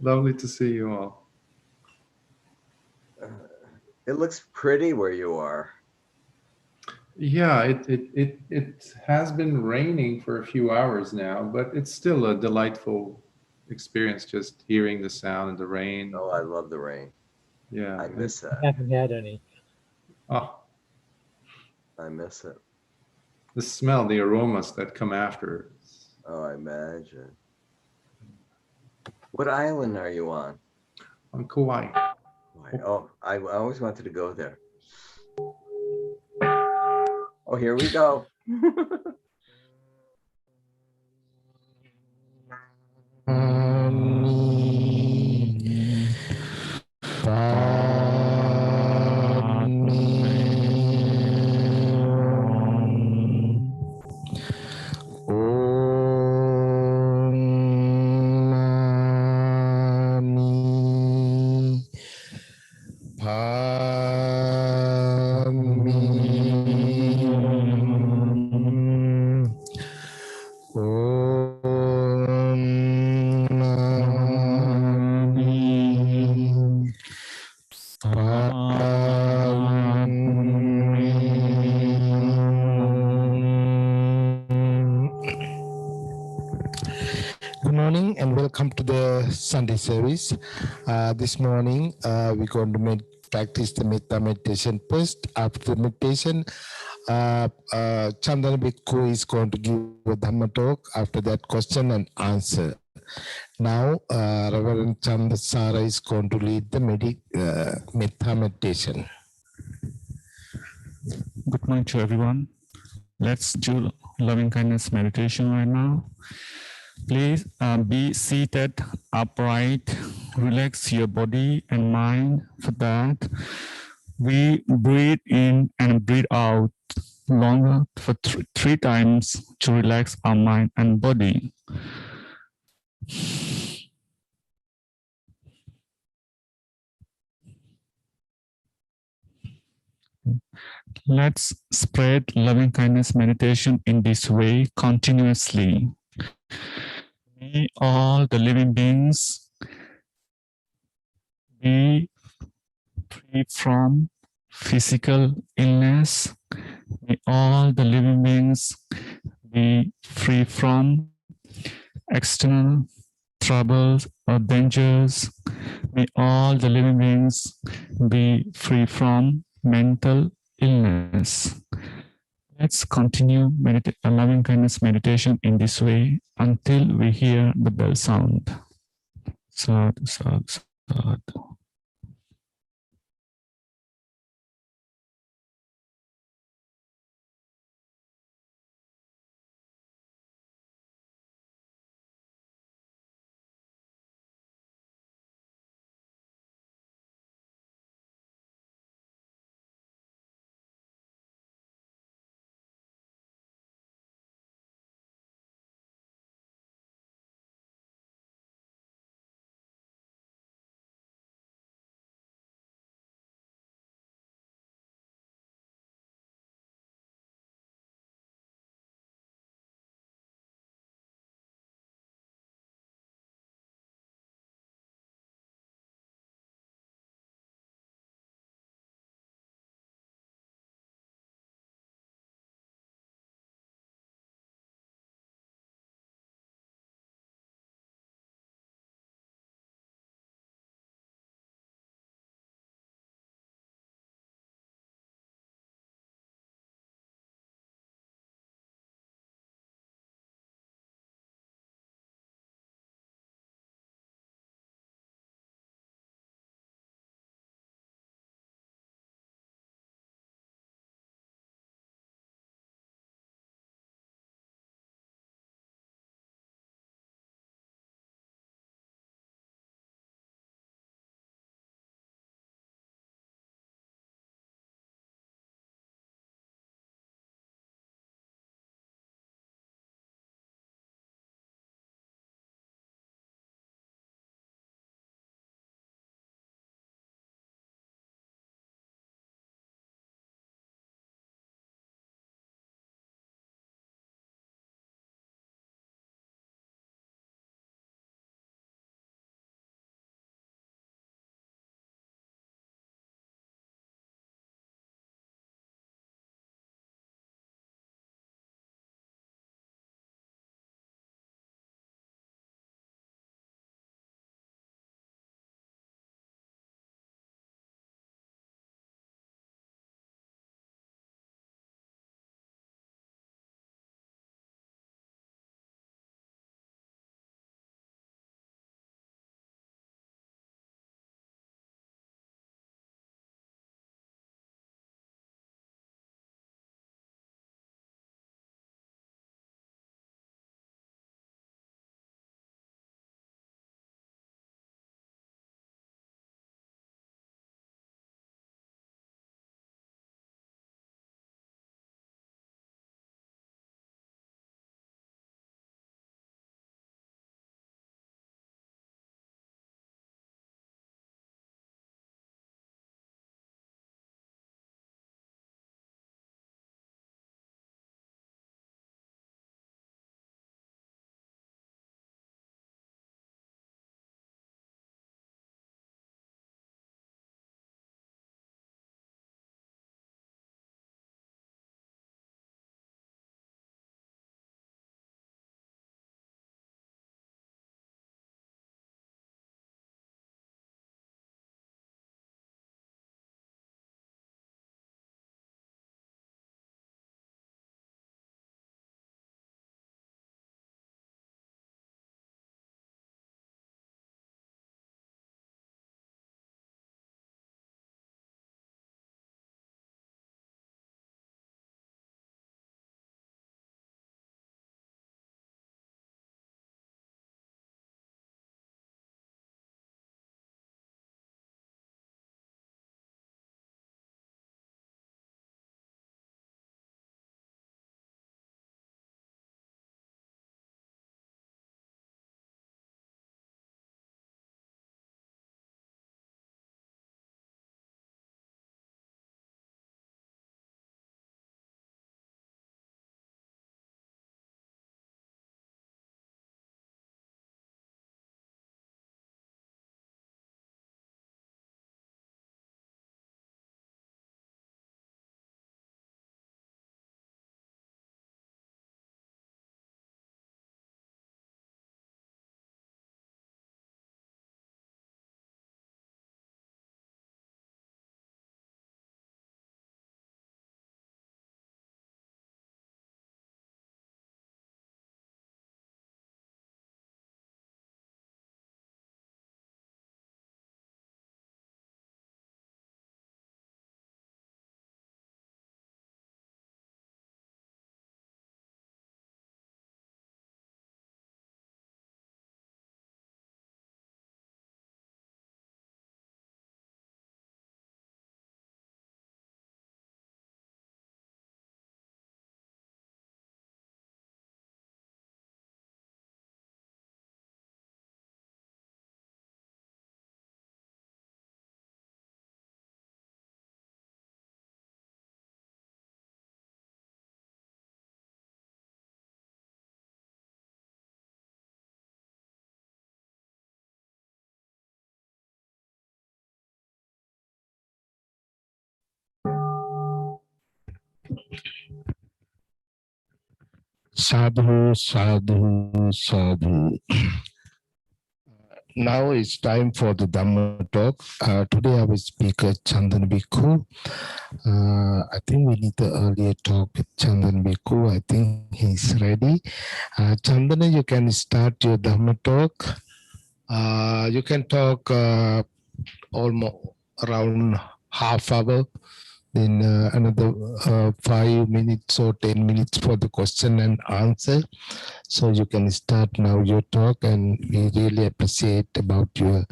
Lovely to see you all. It looks pretty where you are. Yeah, it has been raining for a few hours now, but it's still a delightful experience just hearing the sound and the rain. Oh, I love the rain. Yeah. I miss that. I haven't had any. Oh, I miss it. the smell, the aromas that come after. Oh, I imagine. What island are you on? On Kauai. Oh, I always wanted to go there. Oh, here we go. Good morning and welcome to the Sunday service. This morning we're going to practice the metta meditation first. After the meditation, Chandana Bhikkhu is going to give a Dhamma talk. After that, question and answer. Now, Reverend Chandasara is going to lead the metta meditation. Good morning to everyone. Let's do loving kindness meditation right now. Please be seated upright, relax your body and mind. For that, we breathe in and breathe out longer for three times to relax our mind and body. Let's spread loving kindness meditation in this way continuously. May all the living beings be free from physical illness. May all the living beings be free from external troubles or dangers. May all the living beings be free from mental illness. Let's continue loving kindness meditation in this way until we hear the bell sound. Sadhu, sadhu, sadhu. Sadhu, sadhu, sadhu. Now it's time for the Dhamma talk. Today our speaker Chandana Bhikkhu. I think we need the earlier talk with Chandana Bhikkhu. I think he's ready. Chandana, you can start your Dhamma talk. You can talk almost around half hour, then another 5 minutes or 10 minutes for the question and answer. So you can start now your talk, and we really appreciate about your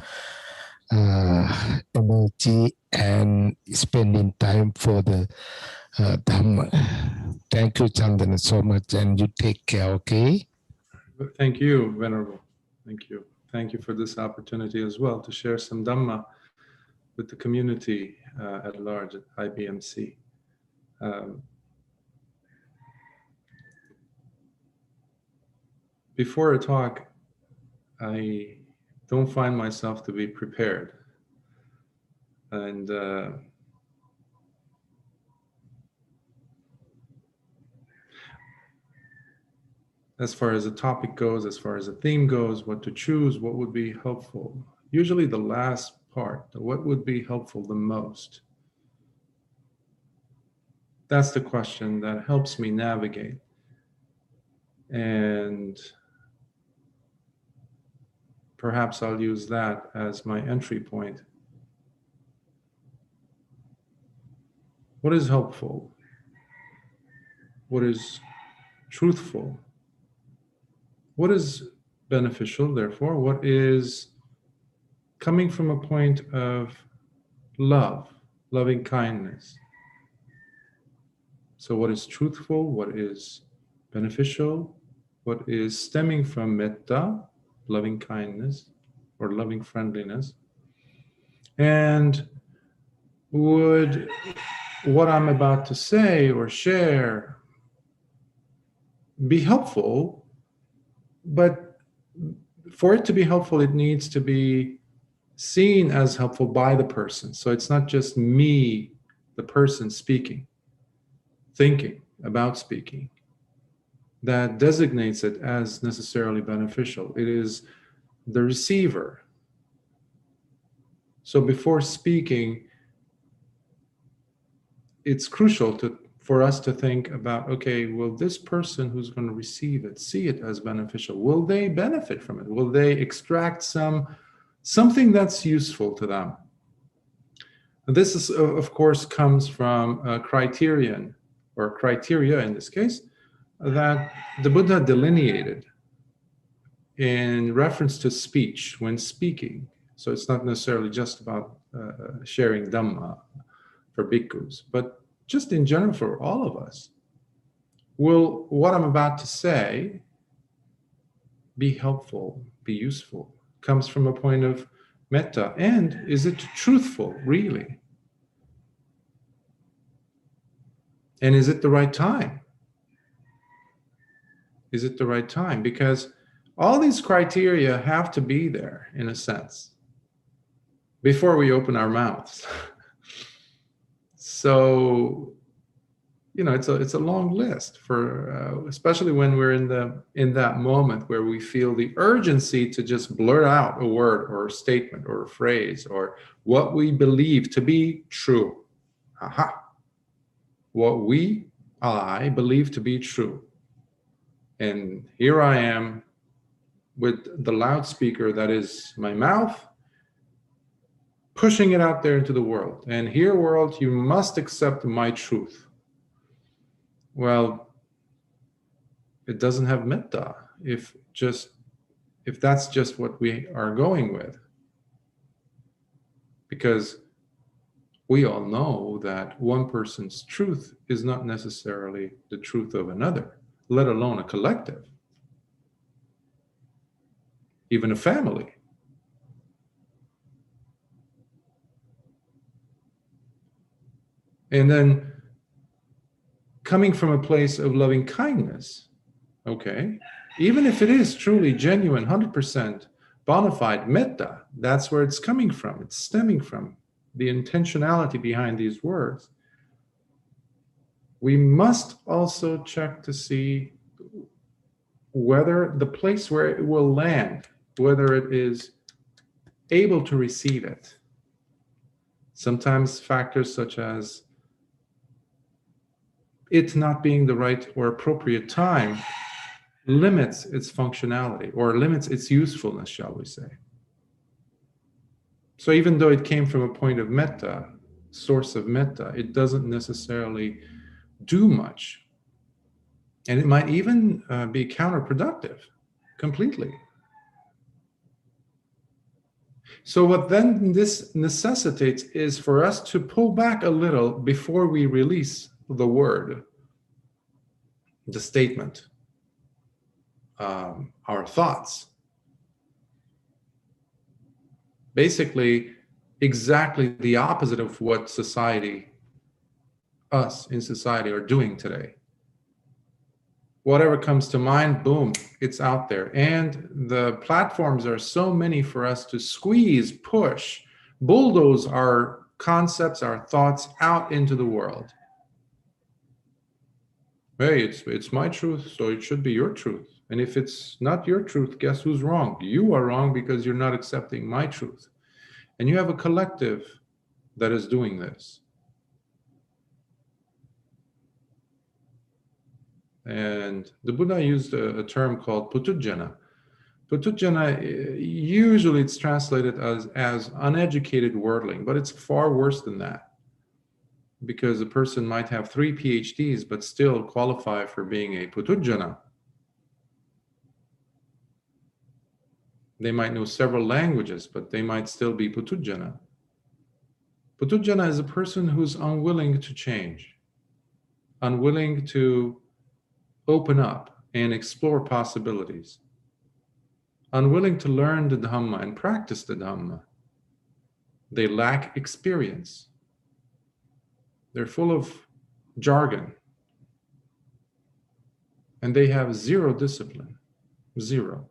energy and spending time for the Dhamma. Thank you, Chandana, so much, and you take care, okay? Thank you, Venerable. Thank you. Thank you for this opportunity as well to share some Dhamma with the community at large at IBMC. Before a talk, I don't find myself to be prepared. And as far as a topic goes, as far as a theme goes, what to choose, what would be helpful. Usually the last part, what would be helpful the most? That's the question that helps me navigate. And perhaps I'll use that as my entry point. What is helpful? What is truthful? What is beneficial, therefore? What is coming from a point of love, loving kindness? So what is truthful? What is beneficial? What is stemming from metta, loving kindness, or loving friendliness? And would what I'm about to say or share be helpful? But for it to be helpful, it needs to be seen as helpful by the person. So it's not just me, the person speaking, thinking about speaking, that designates it as necessarily beneficial. It is the receiver. So before speaking, it's crucial for us to think about, okay, will this person who's going to receive it see it as beneficial? Will they benefit from it? Will they extract something that's useful to them? And this is, of course, comes from a criterion, or criteria in this case, that the Buddha delineated in reference to speech when speaking. So it's not necessarily just about sharing Dhamma for bhikkhus, but just in general for all of us. Will what I'm about to say be helpful, be useful? Comes from a point of metta, and is it truthful, really? And is it the right time? Is it the right time? Because all these criteria have to be there, in a sense, before we open our mouths. So, it's a long list for, especially when we're in that moment where we feel the urgency to just blurt out a word or a statement or a phrase or what we believe to be true. Aha! What I believe to be true. And here I am with the loudspeaker that is my mouth, pushing it out there into the world. And here, world, you must accept my truth. Well, it doesn't have metta if that's just what we are going with. Because we all know that one person's truth is not necessarily the truth of another, let alone a collective, even a family. And then coming from a place of loving kindness, okay, even if it is truly genuine, 100% bona fide metta, that's where it's coming from. It's stemming from the intentionality behind these words. we must also check to see whether the place where it will land, whether it is able to receive it. Sometimes factors such as it not being the right or appropriate time limits its functionality or limits its usefulness, shall we say. So even though it came from a point of metta, source of metta, it doesn't necessarily do much. And it might even be counterproductive completely. So what then this necessitates is for us to pull back a little before we release the word, the statement, our thoughts. Basically, exactly the opposite of what us in society are doing today. Whatever comes to mind, boom, it's out there. And the platforms are so many for us to squeeze, push, bulldoze our concepts, our thoughts out into the world. Hey, it's my truth, so it should be your truth. And if it's not your truth, guess who's wrong? You are wrong because you're not accepting my truth. And you have a collective that is doing this. And the Buddha used a term called putujjana. Putujjana, usually it's translated as uneducated worldling, but it's far worse than that. Because a person might have 3 PhDs, but still qualify for being a putujjana. They might know several languages, but they might still be putujjana. Putujjana is a person who's unwilling to change, unwilling to open up and explore possibilities, unwilling to learn the Dhamma and practice the Dhamma. They lack experience. They're full of jargon. And they have zero discipline, zero.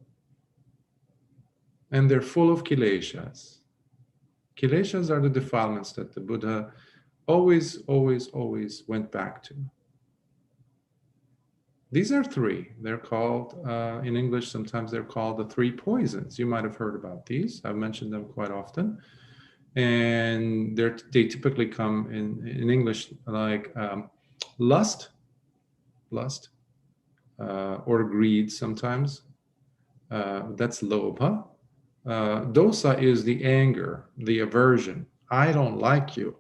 And they're full of kileshas. Kileshas are the defilements that the Buddha always went back to. These are 3. They're called, in English, sometimes they're called the 3 poisons. You might have heard about these. I've mentioned them quite often. And they typically come in English like lust, or greed sometimes. That's lobha. Dosa is the anger, the aversion. I don't like you.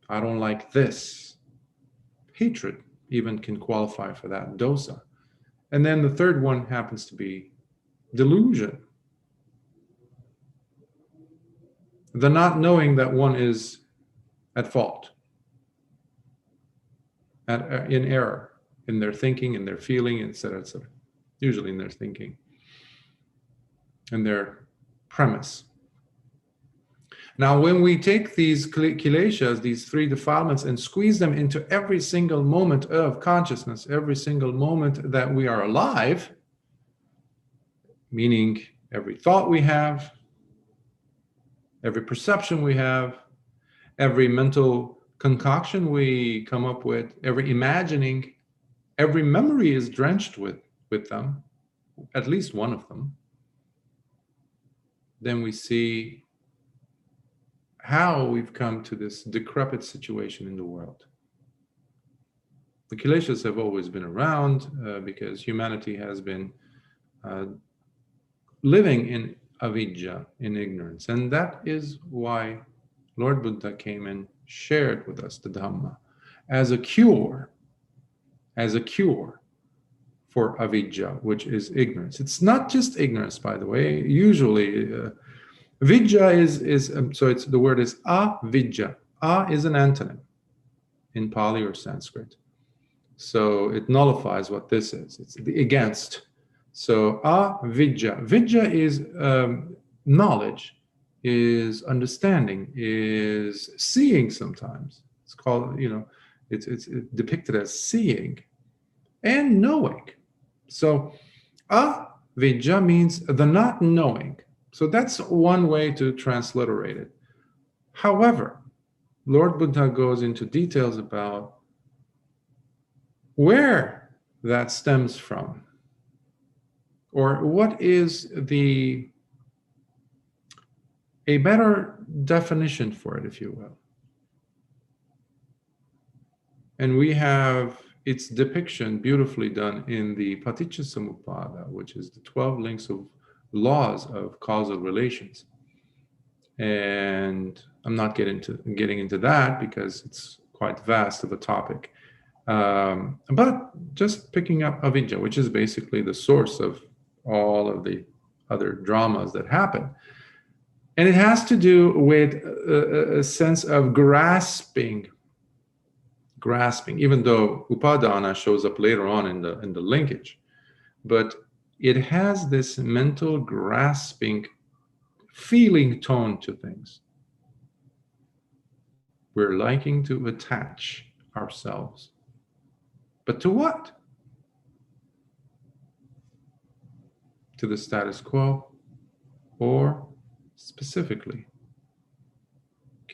I don't like this. Hatred even can qualify for that, dosa. And then the third one happens to be delusion. The not knowing that one is at fault, in error, in their thinking, in their feeling, etc., etc. Usually in their thinking, in their premise. Now, when we take these kileshas, these 3 defilements, and squeeze them into every single moment of consciousness, every single moment that we are alive, meaning every thought we have, every perception we have, every mental concoction we come up with, every imagining, every memory is drenched with them, at least one of them, then we see how we've come to this decrepit situation in the world. The kileshas have always been around because humanity has been living in avidya, in ignorance. And that is why Lord Buddha came and shared with us the Dhamma as a cure for avidya, which is ignorance. It's not just ignorance, by the way. Usually, vidya so the word is avidya. A is an antonym in Pali or Sanskrit. So it nullifies what this is. It's the against. So avidya. Vidya is knowledge, is understanding, is seeing sometimes. It's called, it's depicted as seeing and knowing. So avidya means the not knowing. So that's one way to transliterate it. However, Lord Buddha goes into details about where that stems from, or what is a better definition for it, if you will. And we have its depiction beautifully done in the Paticcasamuppada, which is the 12 links of laws of causal relations. And I'm not getting into that because it's quite vast of a topic. But just picking up avidya, which is basically the source of all of the other dramas that happen. And it has to do with a sense of grasping, even though upadana shows up later on in the linkage. But it has this mental grasping, feeling tone to things. We're liking to attach ourselves. But to what? To the status quo, or specifically,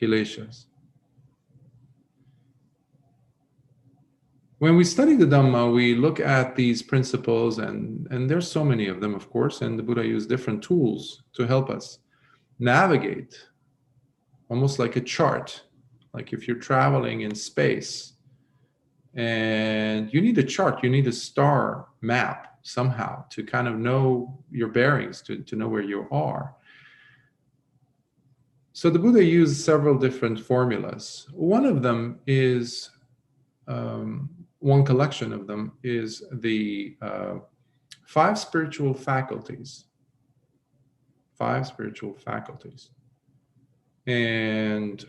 kileshas. When we study the Dhamma, we look at these principles, and there's so many of them, of course, and the Buddha used different tools to help us navigate, almost like a chart. Like if you're traveling in space, and you need a chart, you need a star map somehow to kind of know your bearings, to know where you are. So the Buddha used several different formulas. One of them is, one collection of them is the 5 spiritual faculties. 5 spiritual faculties. And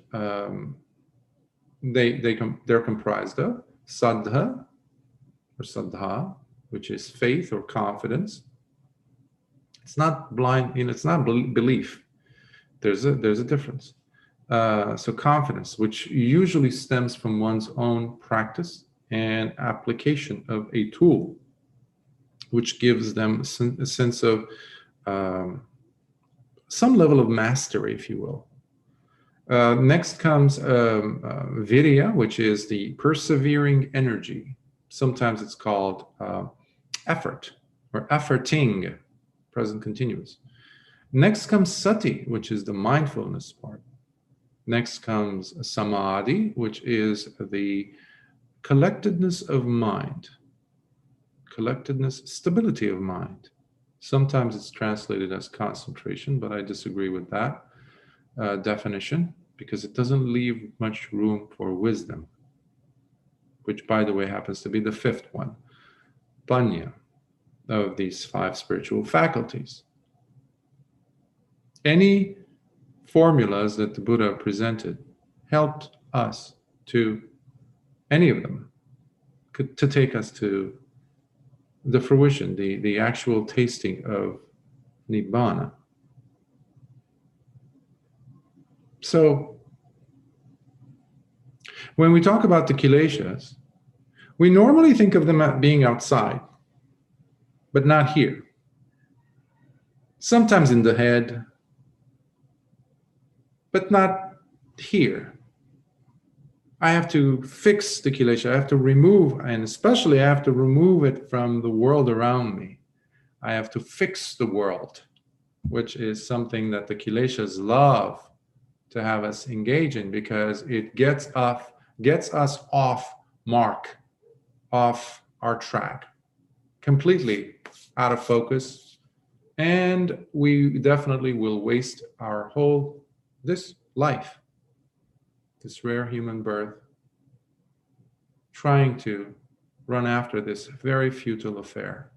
they're comprised of saddha, or saddha, which is faith or confidence. It's not blind, it's not belief. There's a difference. So confidence, which usually stems from one's own practice and application of a tool, which gives them a sense of some level of mastery, if you will. Next comes virya, which is the persevering energy. Sometimes it's called effort, or efforting, present continuous. Next comes sati, which is the mindfulness part. Next comes samadhi, which is the collectedness of mind. Collectedness, stability of mind. Sometimes it's translated as concentration, but I disagree with that definition, because it doesn't leave much room for wisdom, which, by the way, happens to be the 5th one, panya, of these 5 spiritual faculties. Any formulas that the Buddha presented helped us to, any of them, to take us to the fruition, the actual tasting of Nibbana. So, when we talk about the kileshas, we normally think of them as being outside, but not here. Sometimes in the head, but not here. I have to fix the kilesha. I have to remove, and especially I have to remove it from the world around me. I have to fix the world, which is something that the kileshas love to have us engage in, because it gets us off mark, off our track, completely out of focus, and we definitely will waste our this life, this rare human birth, trying to run after this very futile affair.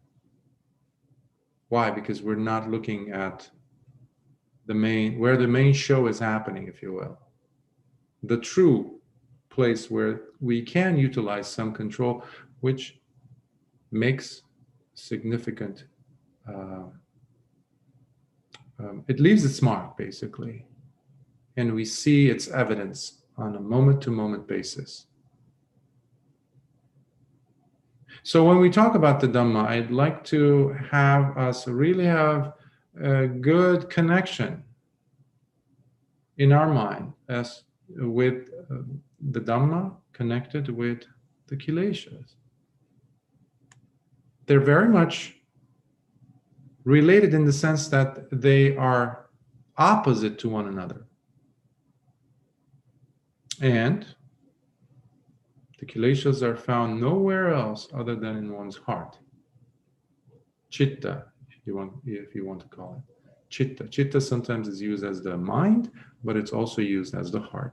Why? Because we're not looking at where the main show is happening, if you will. The true place where we can utilize some control, which makes significant, it leaves its mark, basically. And we see its evidence on a moment-to-moment basis. So when we talk about the Dhamma, I'd like to have us really have a good connection in our mind as with the Dhamma connected with the kileshas. they're very much related in the sense that they are opposite to one another. And the kileshas are found nowhere else other than in one's heart. Chitta, if you want to call it. Chitta. Chitta sometimes is used as the mind, but it's also used as the heart.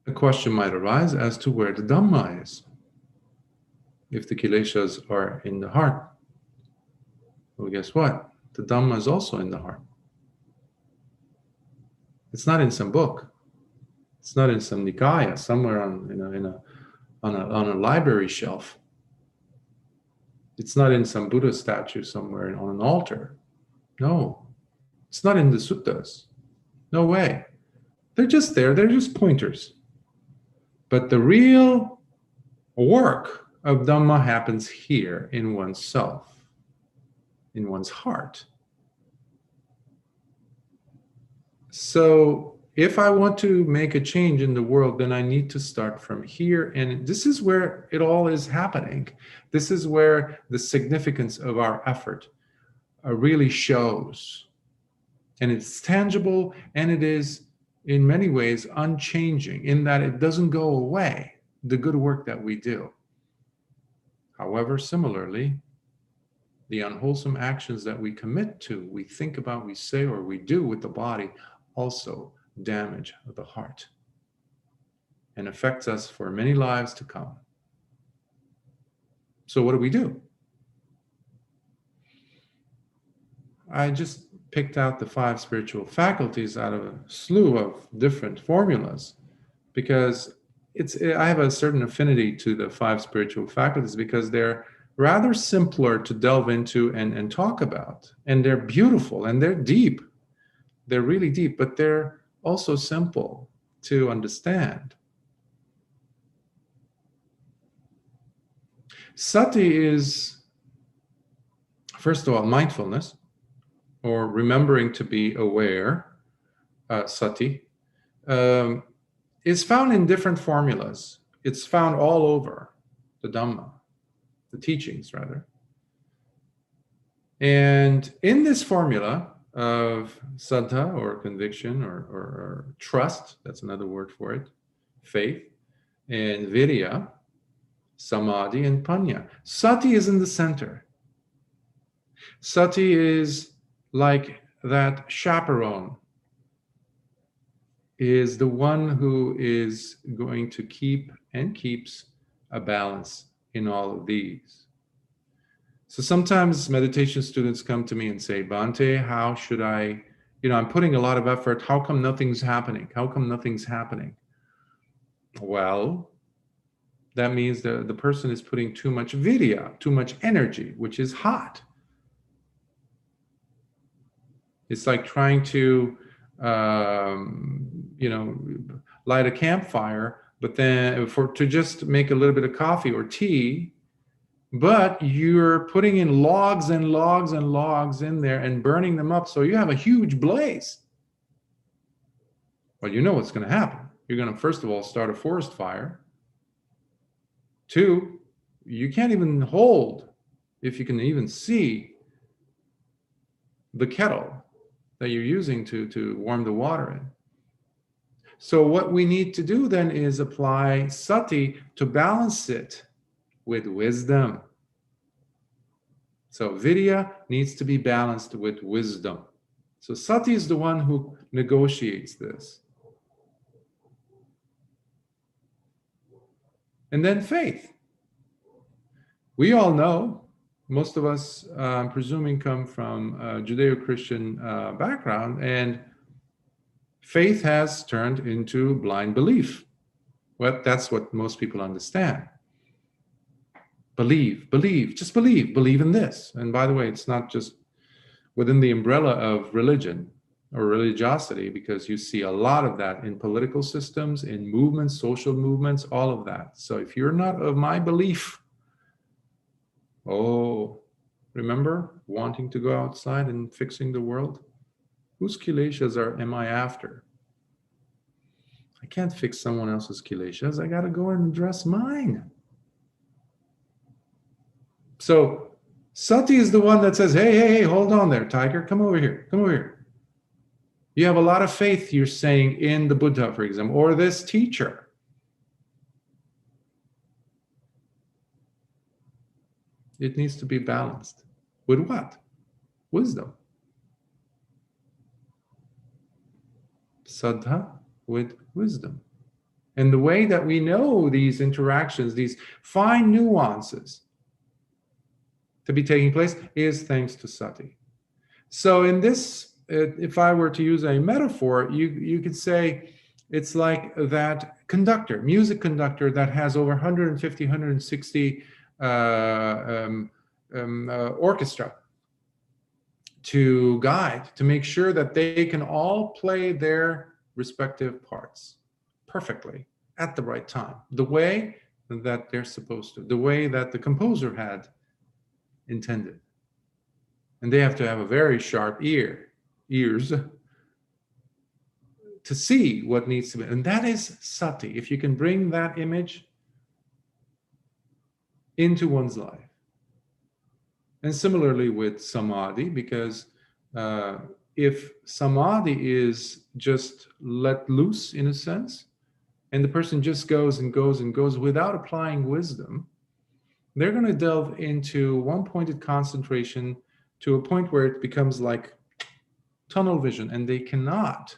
A question might arise as to where the Dhamma is. If the kileshas are in the heart, well, guess what? The Dhamma is also in the heart. It's not in some book. It's not in some Nikaya somewhere on a library shelf. It's not in some Buddha statue somewhere on an altar. No, it's not in the suttas. No way. They're just there. They're just pointers. But the real work of Dhamma happens here in oneself, in one's heart. So if I want to make a change in the world, then I need to start from here. And this is where it all is happening. This is where the significance of our effort really shows. And it's tangible, and it is in many ways unchanging in that it doesn't go away, the good work that we do. However, similarly, the unwholesome actions that we commit to, we think about, we say, or we do with the body also damage the heart and affects us for many lives to come. So what do? I just picked out the 5 spiritual faculties out of a slew of different formulas because I have a certain affinity to the 5 spiritual faculties because they're rather simpler to delve into and talk about. And they're beautiful and they're deep. They're really deep, but they're also simple to understand. Sati is, first of all, mindfulness, or remembering to be aware, sati, is found in different formulas. It's found all over the Dhamma, the teachings rather. And in this formula of saddha, or conviction, or trust, that's another word for it, faith, and virya, samadhi, and panya. Sati is in the center. Sati is like that chaperone, is the one who is going to keep and keeps a balance in all of these. So sometimes meditation students come to me and say, Bhante, how should I, I'm putting a lot of effort. How come nothing's happening? How come nothing's happening? Well, that means the person is putting too much virya, too much energy, which is hot. It's like trying to, light a campfire, but then to just make a little bit of coffee or tea, but you're putting in logs and logs and logs in there and burning them up. So you have a huge blaze. Well, you know what's going to happen. You're going to, first of all, start a forest fire. 2, you can't even hold, if you can even see, the kettle that you're using to warm the water in. So what we need to do then is apply sati to balance it with wisdom. So virya needs to be balanced with wisdom. So sati is the one who negotiates this. And then faith. We all know, most of us, I'm presuming, come from a Judeo-Christian background, and faith has turned into blind belief. Well, that's what most people understand. Believe, just believe in this. And by the way, it's not just within the umbrella of religion or religiosity, because you see a lot of that in political systems, in movements, social movements, all of that. So if you're not of my belief, remember wanting to go outside and fixing the world? Whose kileshas am I after? I can't fix someone else's kileshas. I got to go and address mine. So sati is the one that says, hey, hold on there, tiger. Come over here. Come over here. You have a lot of faith, you're saying, in the Buddha, for example, or this teacher. It needs to be balanced. With what? Wisdom. Saddha with wisdom. And the way that we know these interactions, these fine nuances to be taking place is thanks to sati. So in this, if I were to use a metaphor, you could say it's like that conductor, music conductor that has over 150, 160 orchestra to guide, to make sure that they can all play their respective parts perfectly at the right time, the way that they're supposed to, the way that the composer had intended. And they have to have a very sharp ears to see what needs to be. And that is sati. If you can bring that image into one's life. And similarly with samadhi, because if samadhi is just let loose in a sense, and the person just goes and goes and goes without applying wisdom, they're going to delve into one-pointed concentration to a point where it becomes like tunnel vision, and they cannot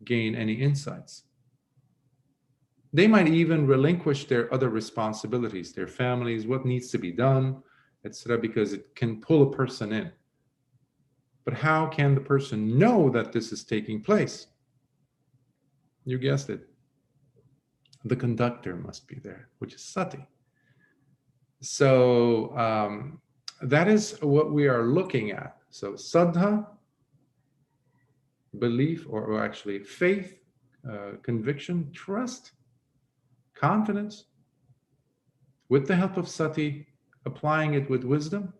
gain any insights. They might even relinquish their other responsibilities, their families, what needs to be done, etc., because it can pull a person in. But how can the person know that this is taking place? You guessed it. The conductor must be there, which is sati. So that is what we are looking at. So saddha, belief, or actually faith, conviction, trust, confidence, with the help of sati, applying it with wisdom,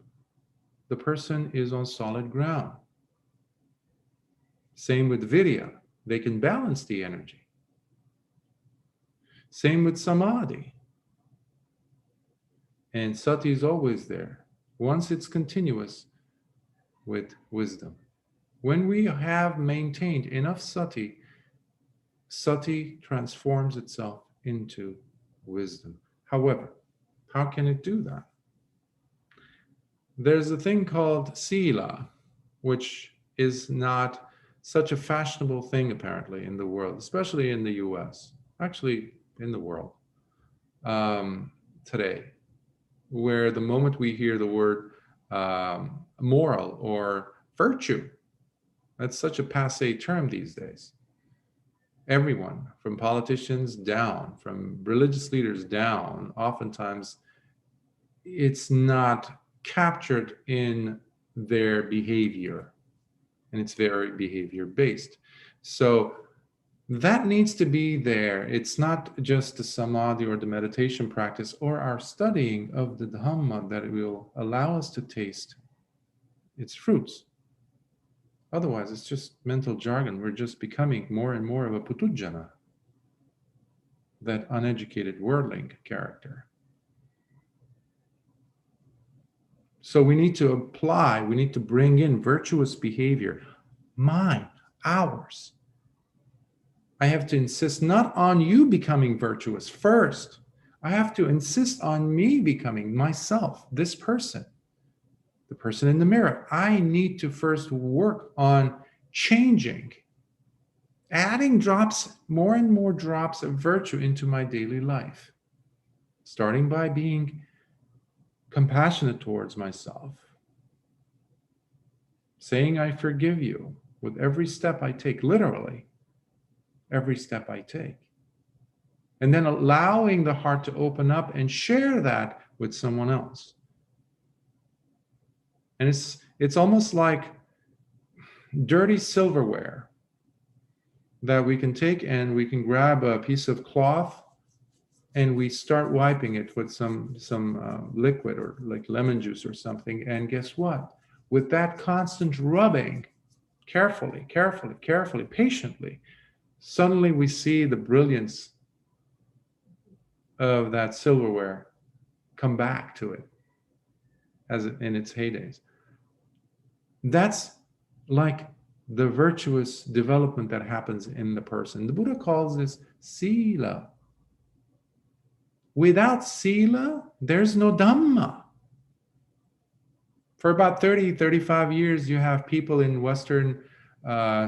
the person is on solid ground. Same with virya, they can balance the energy. Same with samadhi. And sati is always there, once it's continuous with wisdom. When we have maintained enough sati, sati transforms itself into wisdom. However, how can it do that? There's a thing called sila, which is not such a fashionable thing apparently in the world, especially in the US, actually in the world today, where the moment we hear the word moral or virtue, that's such a passé term these days. Everyone, from politicians down, from religious leaders down, oftentimes it's not captured in their behavior, and it's very behavior based. So that needs to be there. It's not just the samadhi or the meditation practice or our studying of the Dhamma that will allow us to taste its fruits. Otherwise, it's just mental jargon. We're just becoming more and more of a putujjana, that uneducated worldling character. So we need to apply, we need to bring in virtuous behavior, mine, ours. I have to insist not on you becoming virtuous first. I have to insist on me becoming myself, this person, the person in the mirror. I need to first work on changing, adding drops, more and more drops of virtue into my daily life, starting by being compassionate towards myself, saying I forgive you with every step I take, literally every step I take, and then allowing the heart to open up and share that with someone else. And it's almost like dirty silverware that we can take, and we can grab a piece of cloth and we start wiping it with some liquid or like lemon juice or something. And guess what? With that constant rubbing, carefully, patiently, suddenly we see the brilliance of that silverware come back to it as in its heydays. That's like the virtuous development that happens in the person. The Buddha calls this sila. Without sila, there's no Dhamma. For about 30, 35 years, you have people in Western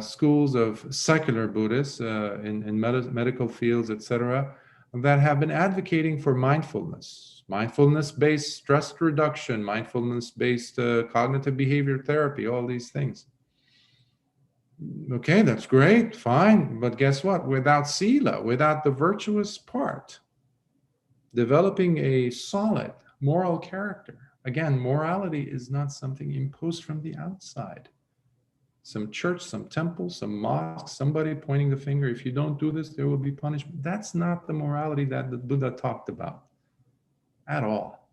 schools of secular Buddhists in medical fields, etc., that have been advocating for mindfulness-based stress reduction, mindfulness-based cognitive behavior therapy, all these things. Okay, that's great, fine, but guess what? Without sila, without the virtuous part, developing a solid moral character. Again, morality is not something imposed from the outside. Some church, some temple, some mosque, somebody pointing the finger, if you don't do this, there will be punishment. That's not the morality that the Buddha talked about at all.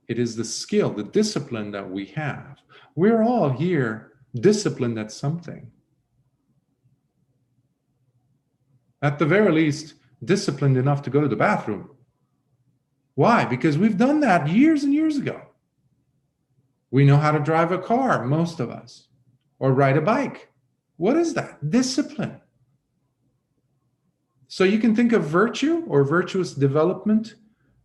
It is the skill, the discipline that we have. We're all here disciplined at something. At the very least, disciplined enough to go to the bathroom. Why? Because we've done that years and years ago. We know how to drive a car, most of us, or ride a bike. What is that? Discipline. So you can think of virtue or virtuous development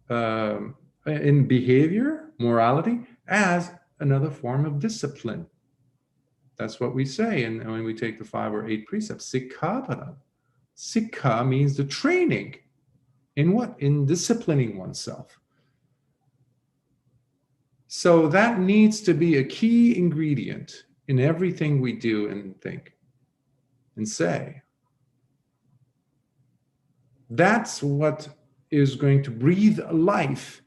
in behavior, morality, as another form of discipline. That's what we say and when we take the 5 or 8 precepts. Sikkhapada. Sikkha means the training. In what? In disciplining oneself. So that needs to be a key ingredient in everything we do and think and say. That's what is going to breathe life,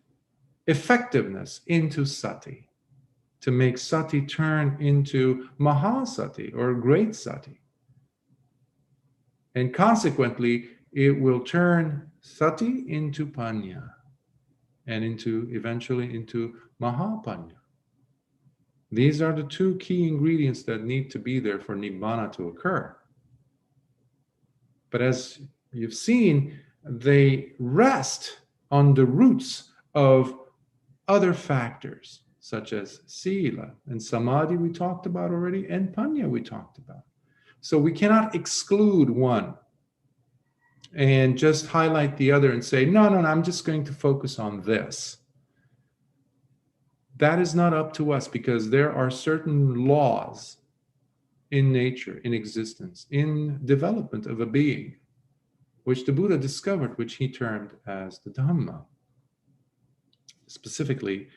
effectiveness into sati, to make sati turn into mahasati or great sati. And consequently, it will turn sati into panya and eventually into mahapanya. These are the 2 key ingredients that need to be there for nibbana to occur. But as you've seen, they rest on the roots of other factors, such as sila and samadhi we talked about already, and panya we talked about. So we cannot exclude one and just highlight the other and say, no, I'm just going to focus on this. That is not up to us, because there are certain laws in nature, in existence, in development of a being, which the Buddha discovered, which he termed as the Dhamma. Specifically,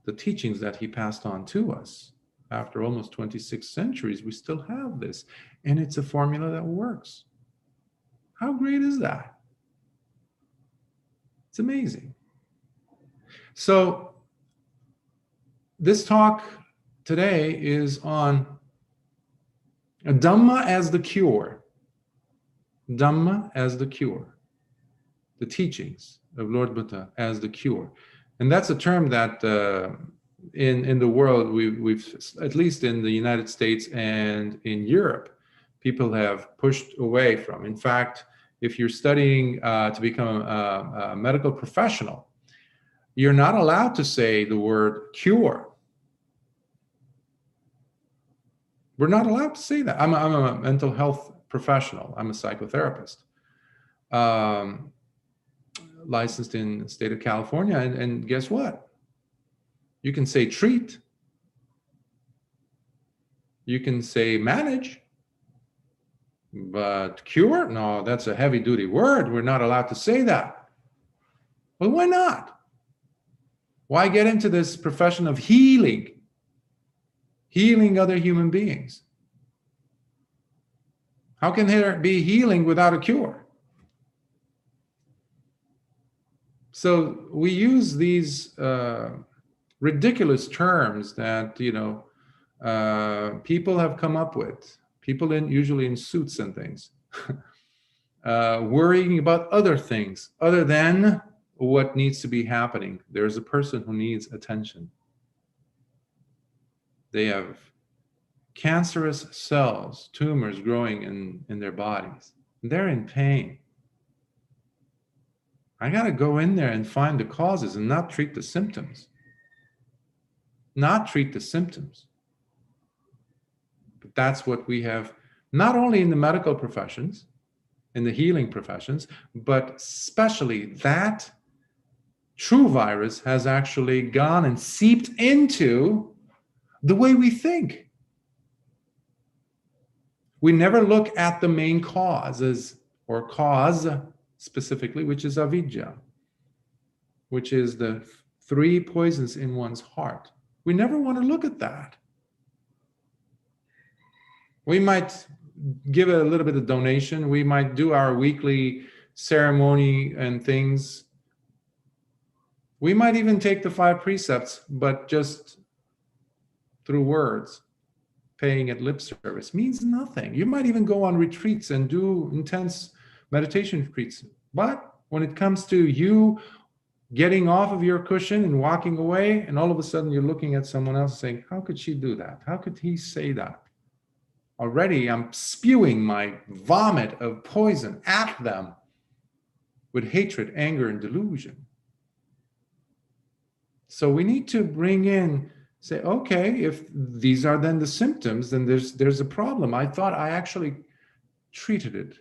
the teachings that he passed on to us. After almost 26 centuries, we still have this, and it's a formula that works. How great is that? It's amazing. So this talk today is on Dhamma as the cure. Dhamma as the cure. The teachings of Lord Buddha as the cure. And that's a term that in the world, we've, at least in the United States and in Europe, people have pushed away from. In fact, if you're studying to become a medical professional, you're not allowed to say the word cure. We're not allowed to say that. I'm a mental health professional. I'm a psychotherapist, licensed in the state of California. And guess what? You can say treat. You can say manage. But cure? No, that's a heavy duty word. We're not allowed to say that. Well, why not? Why get into this profession of healing other human beings? How can there be healing without a cure? So we use these ridiculous terms that, people have come up with. People usually in suits and things, worrying about other things other than what needs to be happening. There's a person who needs attention. They have cancerous cells, tumors growing in their bodies. They're in pain. I got to go in there and find the causes and not treat the symptoms. Not treat the symptoms. But that's what we have, not only in the medical professions, in the healing professions, but especially that true virus has actually gone and seeped into the way we think. We never look at the main causes, or cause specifically, which is avidya, which is the 3 poisons in one's heart. We never want to look at that. We might give a little bit of donation. We might do our weekly ceremony and things. We might even take the 5 precepts, but just through words, paying it lip service means nothing. You might even go on retreats and do intense meditation retreats. But when it comes to you getting off of your cushion and walking away, and all of a sudden you're looking at someone else saying, how could she do that? How could he say that? Already I'm spewing my vomit of poison at them with hatred, anger, and delusion. So we need to bring in, say, okay, if these are then the symptoms, then there's a problem. I thought I actually treated it.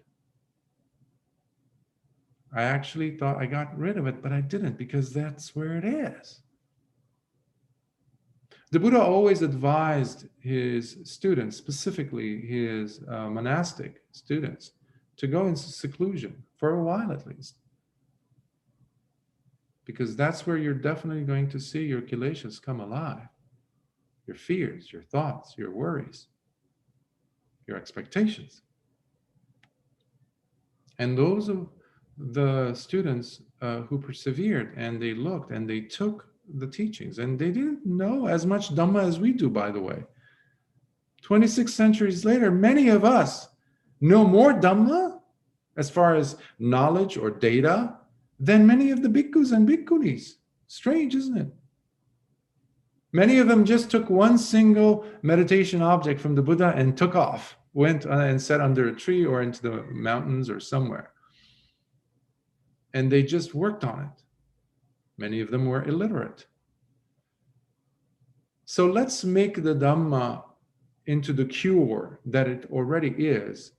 I actually thought I got rid of it, but I didn't, because that's where it is. The Buddha always advised his students, specifically his monastic students, to go into seclusion for a while at least. Because that's where you're definitely going to see your kileshas come alive. Your fears, your thoughts, your worries, your expectations. And those of the students who persevered and they looked and they took the teachings, and they didn't know as much Dhamma as we do, by the way. 26 centuries later, many of us know more Dhamma as far as knowledge or data than many of the bhikkhus and bhikkhunis. Strange, isn't it? Many of them just took one single meditation object from the Buddha and took off, went and sat under a tree or into the mountains or somewhere. And they just worked on it. Many of them were illiterate. So let's make the Dhamma into the cure that it already is.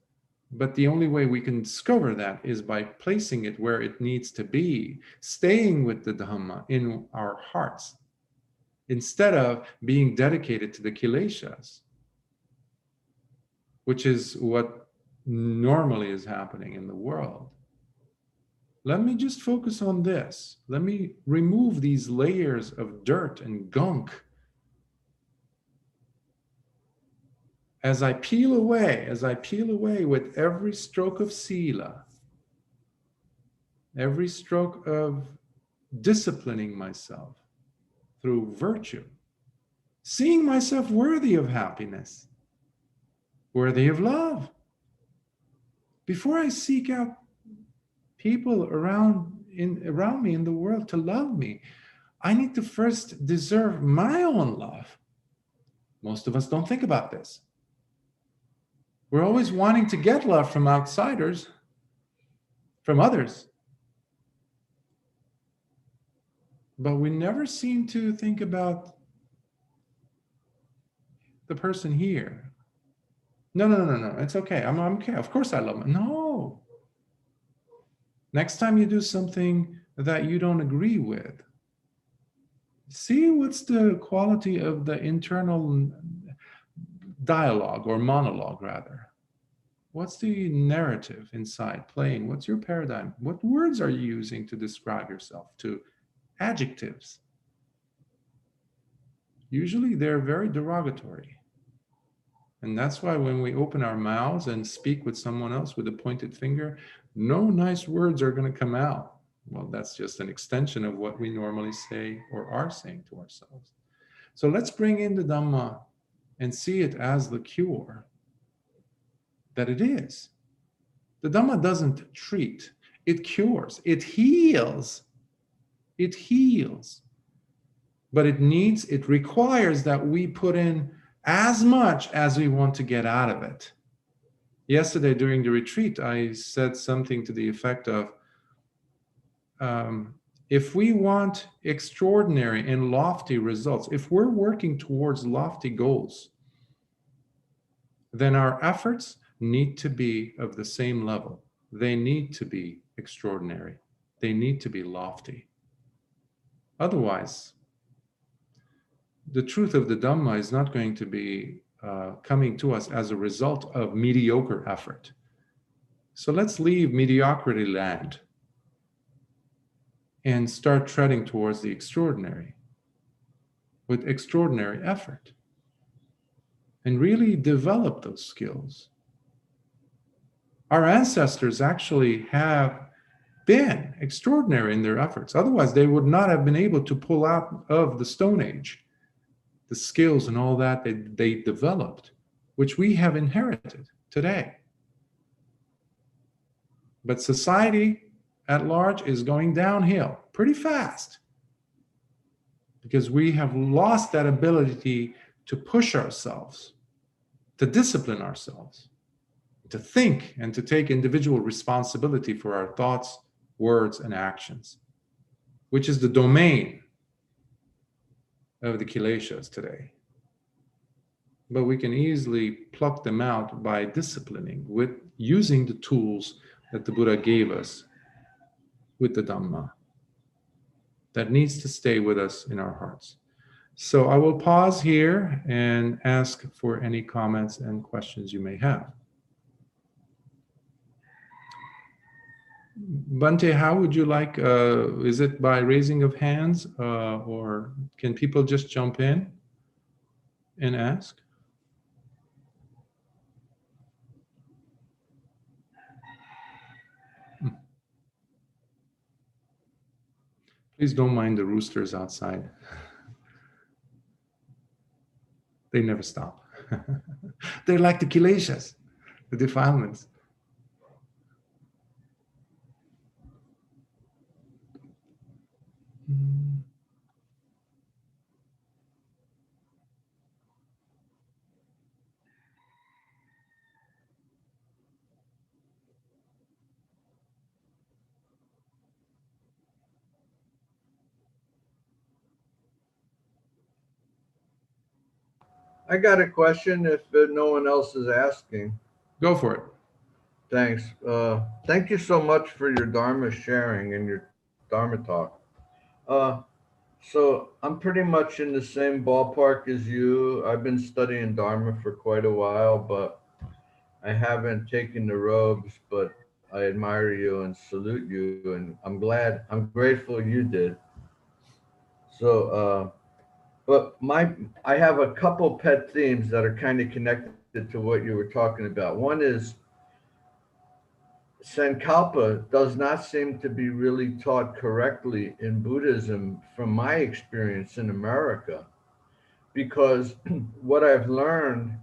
But the only way we can discover that is by placing it where it needs to be, staying with the Dhamma in our hearts, instead of being dedicated to the kileshas, which is what normally is happening in the world. Let me just focus on this. Let me remove these layers of dirt and gunk. As I peel away with every stroke of sila, every stroke of disciplining myself through virtue, seeing myself worthy of happiness, worthy of love. Before I seek out people around me in the world to love me, I need to first deserve my own love. Most of us don't think about this. We're always wanting to get love from outsiders, from others. But we never seem to think about the person here. No, it's okay. I'm okay. Of course I love him. No. Next time you do something that you don't agree with, see what's the quality of the internal dialogue, or monologue rather. What's the narrative inside playing? What's your paradigm? What words are you using to describe yourself? To adjectives. Usually they're very derogatory. And that's why when we open our mouths and speak with someone else with a pointed finger, no nice words are going to come out. Well, that's just an extension of what we normally say or are saying to ourselves. So let's bring in the Dhamma and see it as the cure that it is. The Dhamma doesn't treat, it cures, it heals. It heals. But it requires that we put in as much as we want to get out of it. Yesterday during the retreat, I said something to the effect of, if we want extraordinary and lofty results, if we're working towards lofty goals, then our efforts need to be of the same level. They need to be extraordinary. They need to be lofty. Otherwise, the truth of the Dhamma is not going to be coming to us as a result of mediocre effort. So let's leave mediocrity land and start treading towards the extraordinary with extraordinary effort and really develop those skills. Our ancestors actually have been extraordinary in their efforts. Otherwise, they would not have been able to pull out of the Stone Age the skills and all that they developed, which we have inherited today. But society at large is going downhill pretty fast because we have lost that ability to push ourselves, to discipline ourselves, to think and to take individual responsibility for our thoughts, words, and actions, which is the domain of the kileshas today. But we can easily pluck them out by disciplining, with using the tools that the Buddha gave us with the Dhamma that needs to stay with us in our hearts. So I will pause here and ask for any comments and questions you may have. Bante, how would you like, is it by raising of hands or can people just jump in and ask? Please don't mind the roosters outside. They never stop. They're like the kileshas, the defilements. I got a question if no one else is asking. Go for it. Thanks. Thank you so much for your Dharma sharing and your Dharma talk. So I'm pretty much in the same ballpark as you. I've been studying Dharma for quite a while, but I haven't taken the robes, but I admire you and salute you, and I'm grateful you did. So, but I have a couple pet themes that are kind of connected to what you were talking about. One is Sankalpa does not seem to be really taught correctly in Buddhism from my experience in America, because what I've learned,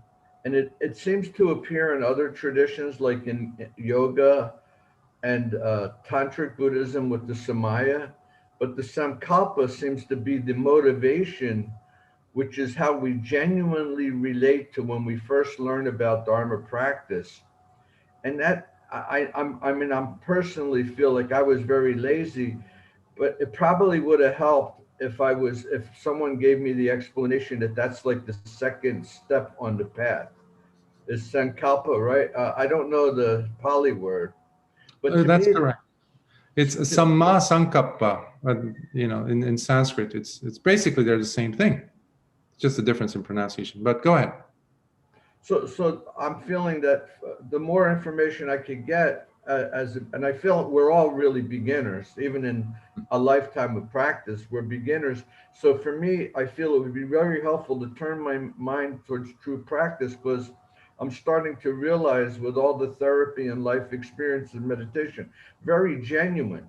and it seems to appear in other traditions like in yoga and tantric Buddhism with the Samaya, but the Sankalpa seems to be the motivation, which is how we genuinely relate to when we first learn about Dharma practice. And that, I'm personally feel like I was very lazy, but it probably would have helped if someone gave me the explanation that that's like the second step on the path. Is Sankalpa, right? I don't know the Pali word, but That's correct. It's Samma Sankappa, in Sanskrit. It's basically they're the same thing. It's just a difference in pronunciation. But go ahead. So I'm feeling that the more information I could get, and I feel we're all really beginners, even in a lifetime of practice, we're beginners. So for me, I feel it would be very helpful to turn my mind towards true practice, because I'm starting to realize with all the therapy and life experience and meditation, very genuine.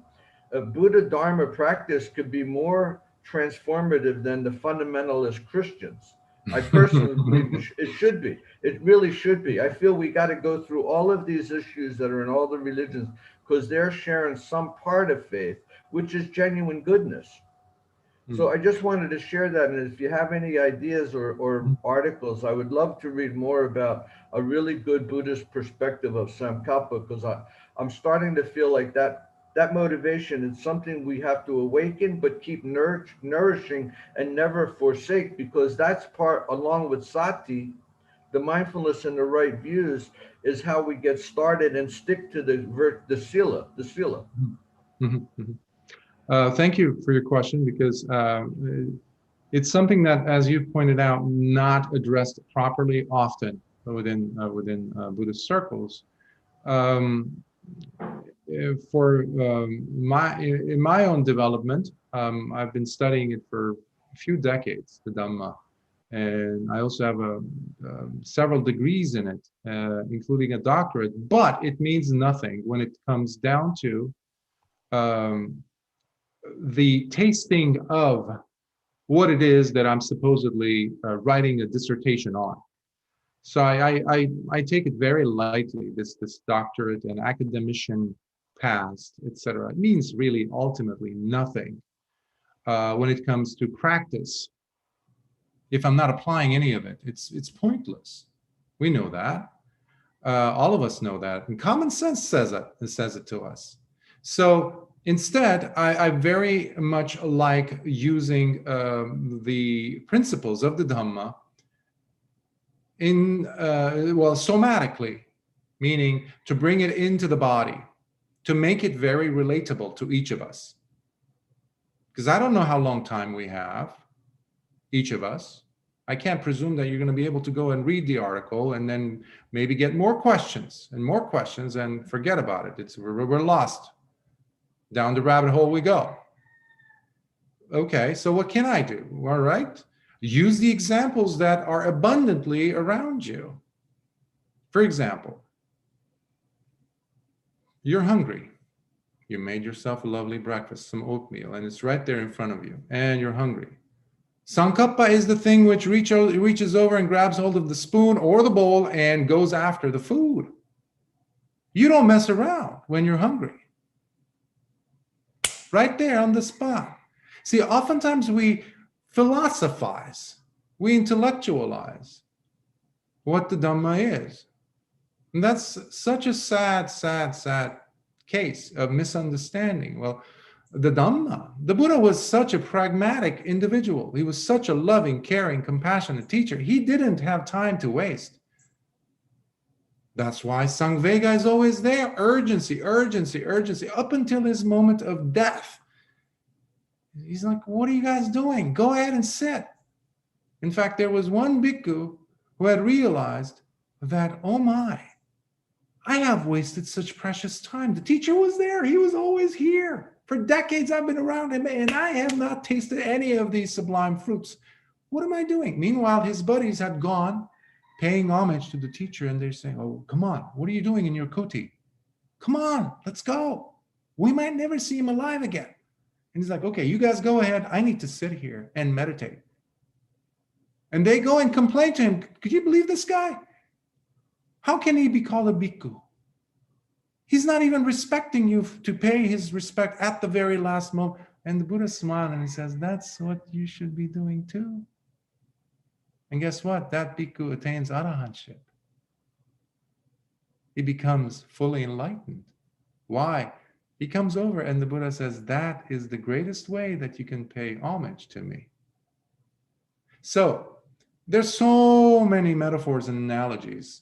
Buddha Dharma practice could be more transformative than the fundamentalist Christians. I personally believe it should be. It really should be. I feel we got to go through all of these issues that are in all the religions, because they're sharing some part of faith, which is genuine goodness. So I just wanted to share that. And if you have any ideas or articles, I would love to read more about a really good Buddhist perspective of Sankappa, because I'm starting to feel like that motivation is something we have to awaken, but keep nourishing and never forsake, because that's part, along with sati, the mindfulness and the right views, is how we get started and stick to the sila. Thank you for your question, because it's something that, as you pointed out, not addressed properly often within Buddhist circles. In my own development, I've been studying it for a few decades, the Dhamma, and I also have several degrees in it, including a doctorate. But it means nothing when it comes down to the tasting of what it is that I'm supposedly writing a dissertation on. So I take it very lightly, this doctorate and academician past, etc. It means really ultimately nothing when it comes to practice. If I'm not applying any of it, it's pointless. We know that. All of us know that, and common sense says it to us. So instead, I very much like using the principles of the Dhamma in, somatically, meaning to bring it into the body, to make it very relatable to each of us. Because I don't know how long time we have, each of us. I can't presume that you're going to be able to go and read the article and then maybe get more questions and forget about it. We're lost. Down the rabbit hole we go. Okay, so what can I do? All right. Use the examples that are abundantly around you. For example, you're hungry. You made yourself a lovely breakfast, some oatmeal, and it's right there in front of you, and you're hungry. Sankappa is the thing which reaches over and grabs hold of the spoon or the bowl and goes after the food. You don't mess around when you're hungry. Right there on the spot. See, oftentimes we philosophize, we intellectualize what the Dhamma is. And that's such a sad case of misunderstanding. Well, the Dhamma, the Buddha was such a pragmatic individual. He was such a loving, caring, compassionate teacher. He didn't have time to waste. That's why Sangvega is always there. Urgency, up until his moment of death. He's like, what are you guys doing? Go ahead and sit. In fact, there was one bhikkhu who had realized that, oh my, I have wasted such precious time. The teacher was there. He was always here. For decades, I've been around him, and I have not tasted any of these sublime fruits. What am I doing? Meanwhile, his buddies had gone, paying homage to the teacher, and they're saying, oh, come on, what are you doing in your kuti? Come on, let's go. We might never see him alive again. And he's like, okay, you guys go ahead. I need to sit here and meditate. And they go and complain to him. Could you believe this guy? How can he be called a bhikkhu? He's not even respecting you to pay his respect at the very last moment. And the Buddha smiled and he says, that's what you should be doing too. And guess what? That bhikkhu attains arahantship. He becomes fully enlightened. Why? He comes over and the Buddha says, that is the greatest way that you can pay homage to me. So there's so many metaphors and analogies.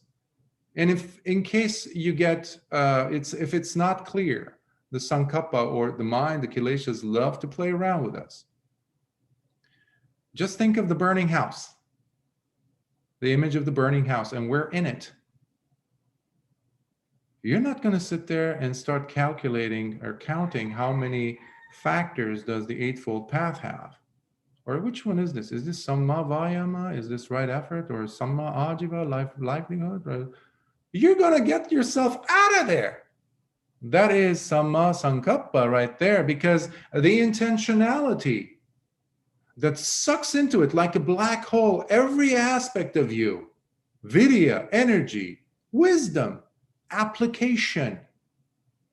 And if in case you get, if it's not clear, the Sankappa or the mind, the kileshas love to play around with us. Just think of the burning house, the image of the burning house, and we're in it. You're not going to sit there and start calculating or counting how many factors does the Eightfold Path have. Or which one is this? Is this Samma Vayama? Is this right effort? Or Samma Ajiva, livelihood? Or, you're going to get yourself out of there. That is Samma Sankappa right there, because the intentionality that sucks into it like a black hole, every aspect of you, vidya, energy, wisdom, application,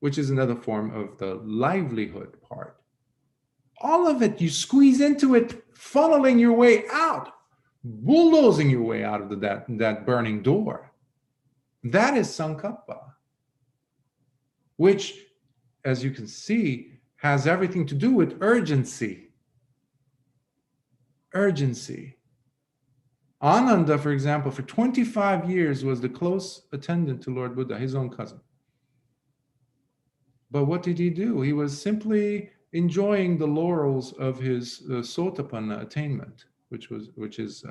which is another form of the livelihood part. All of it, you squeeze into it, funneling your way out, bulldozing your way out of that burning door. That is Sankappa, which, as you can see, has everything to do with urgency. Urgency. Ananda, for example, for 25 years was the close attendant to Lord Buddha, his own cousin. But what did he do? He was simply enjoying the laurels of his Sotapanna attainment, which is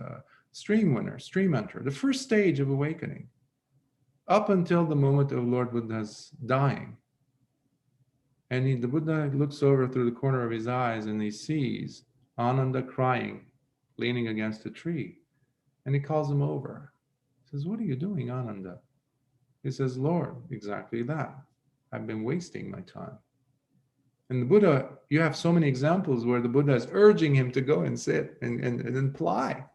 stream enter, the first stage of awakening, up until the moment of Lord Buddha's dying. And the Buddha looks over through the corner of his eyes and he sees Ananda crying, leaning against a tree. And he calls him over. He says, "What are you doing, Ananda?" He says, "Lord, exactly that. I've been wasting my time." And the Buddha, you have so many examples where the Buddha is urging him to go and sit and apply.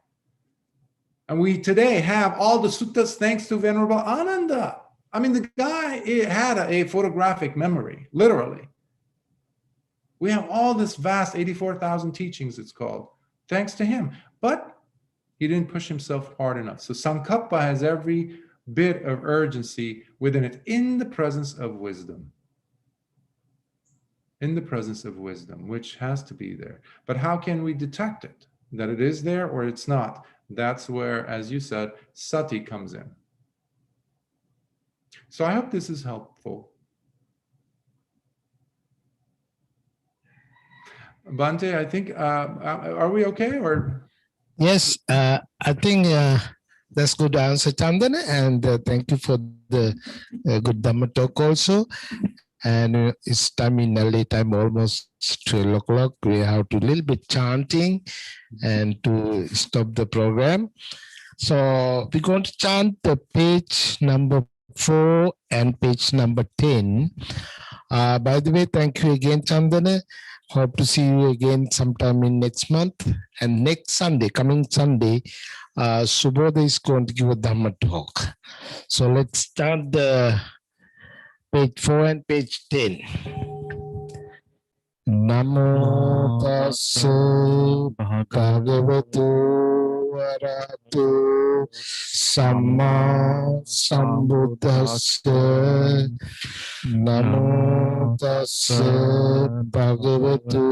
And we today have all the suttas thanks to Venerable Ananda. I mean, the guy had a photographic memory, literally. We have all this vast 84,000 teachings, it's called, thanks to him. But he didn't push himself hard enough. So Sankappa has every bit of urgency within it in the presence of wisdom. In the presence of wisdom, which has to be there. But how can we detect it? That it is there or it's not? That's where, as you said, sati comes in. So I hope this is helpful. Bhante, I think, are we okay or? Yes, I think that's good answer, Chandana, and thank you for the good Dhamma talk also. And it's time in LA time, almost 12 o'clock. We have to little bit chanting and to stop the program. So we're going to chant the page number 4 and page number 10. By the way, thank you again, Chandana. Hope to see you again sometime in next month. And next Sunday, coming Sunday, Subodha is going to give a Dhamma talk. So let's start the page 4 and page 10. Namo tassa bhagavatu arahato samma sambuddhassa. Namo tassa bhagavatu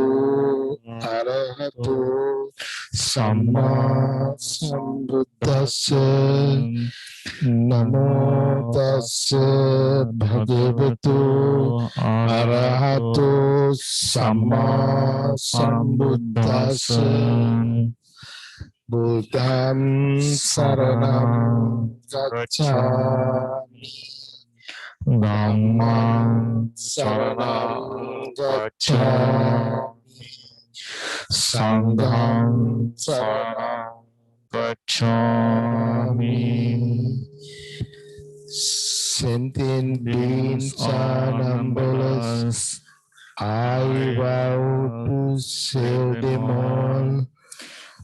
arahato samma sambuddhassa. Namo tassa bhagavatu arahato samma sambuddhassa. Buddham saranam gacchami. Dhammam saranam gacchami. Sangham saranam gacchami. Sentient beings are numberless. I vow to save them all.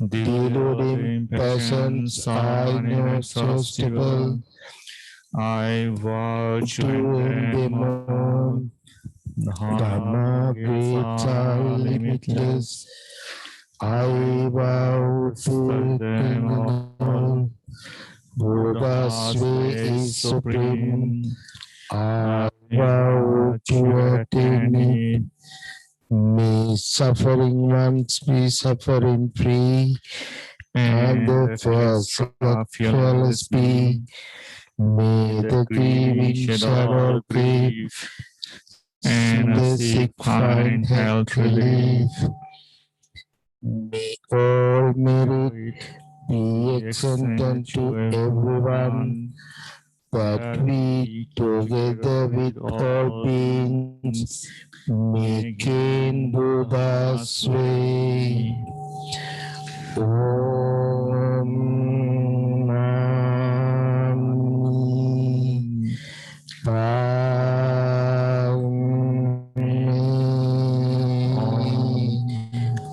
Deluding passions are inexhaustible. I vow to end them all. Dhamma gates are limitless. I vow to end them all. Buddha's way is supreme. I vow to attain it. May suffering ones be suffering free, and the fearless be. May the grieving shed all grief, and the sick find health relief. May all merit be extended to everyone, that we, together with all beings, may gain Buddha's way. Om Mani Padme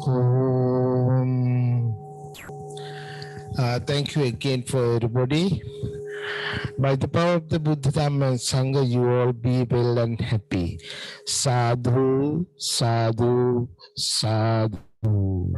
Hum. Thank you again for everybody. By the power of the Buddha, Dhamma, and Sangha, you all be well and happy. Sadhu, sadhu, sadhu.